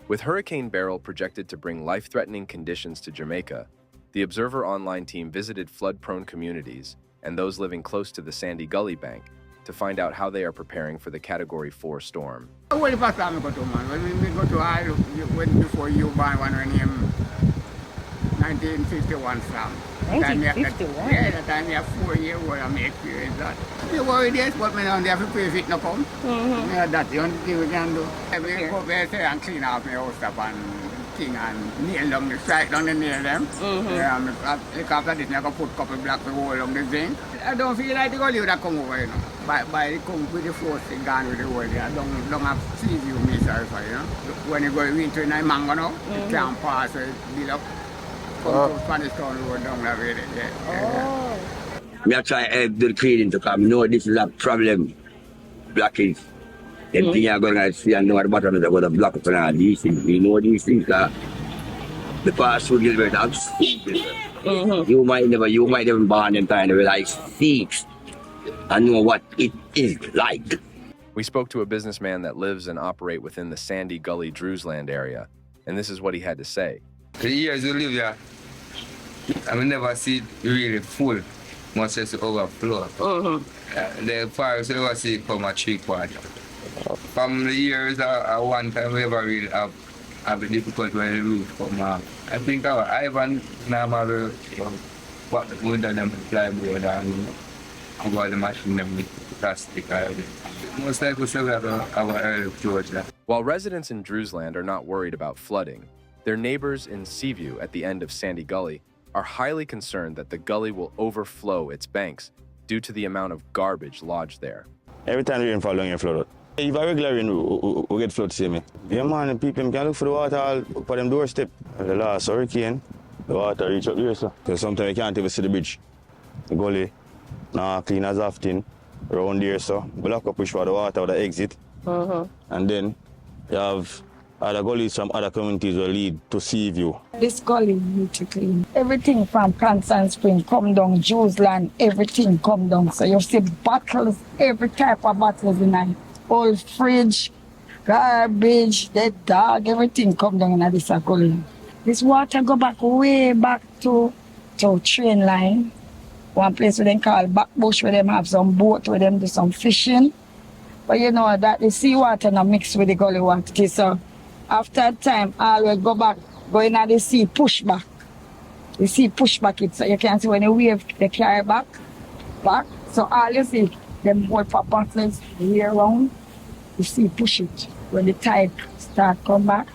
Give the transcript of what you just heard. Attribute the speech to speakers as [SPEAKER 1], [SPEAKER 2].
[SPEAKER 1] With Hurricane Beryl projected to bring life-threatening conditions to Jamaica, the Observer online team visited flood-prone communities and those living close to the Sandy Gully bank to find out how they are preparing for the Category 4 storm.
[SPEAKER 2] Well, the first time I go to man, when we go to Isle, when before you buy one when him 1951 slam.
[SPEAKER 3] 1951?
[SPEAKER 2] Yeah, the time you have 4 years old and me experience that. You worry this, but me now they have to pay if it no come. Yeah, that's the only thing we can do. We go there and clean off my house up and thing and nail down the strike down the nail them. Yeah, after this I go put a couple blocks of hole on the zinc. I don't feel like the gully that come over, you know. By the come with the float thing gone with the hole there. I don't have Seaview myself, you know. When you go winter in mango now, it can't pass, so it build up. Come to Spanish Town Road down that way. Yeah.
[SPEAKER 4] We are trying to help the cleaning to come. No, this is a problem. Blockage. Everything you're going to see and know at the bottom is going to block up and these things. We know these things that the past would get better. You might never born in time to realize things and know what it is like.
[SPEAKER 1] We spoke to a businessman that lives and operates within the Sandy Gully Drewsland area, and this is what he had to say.
[SPEAKER 5] The years we live here, I will never see it really full, much as overflow. The forest we never see it come at 3/4. From the years one time we ever really have a difficult when the roof come out. I think our Ivan normal what the wood and them plywood and about the machine them with plastic. Most likely we still have our early Georgia.
[SPEAKER 1] While residents in Drewsland are not worried about flooding, their neighbors in Seaview at the end of Sandy Gully are highly concerned that the gully will overflow its banks due to the amount of garbage lodged there.
[SPEAKER 6] Every time the rain falls down, you flood. If a regular rain, we get flood, see me. Yeah, man, the people can look for the water all for them doorstep. The last hurricane, the water reach up there, so. Because sometimes you can't even see the bridge. The gully, nah, clean as often, around there, so. Block up push for the water or the exit. And then you have other gullies from other communities will lead to Seaview.
[SPEAKER 3] This gully need to clean. Everything from Constant Spring come down, Drewsland, everything come down. So you see bottles, every type of bottles in there. Old fridge, garbage, dead dog, everything come down in this gully. This water go back way back to train line. One place where they call Backbush where them have some boat where them do some fishing. But you know that the seawater now mix with the gully water. So after time, always go back, go in the sea, push back. The sea push back it, so you can see when the wave, they carry back. So all you see, them old for bottles the way around, the sea push it. When the tide start come back,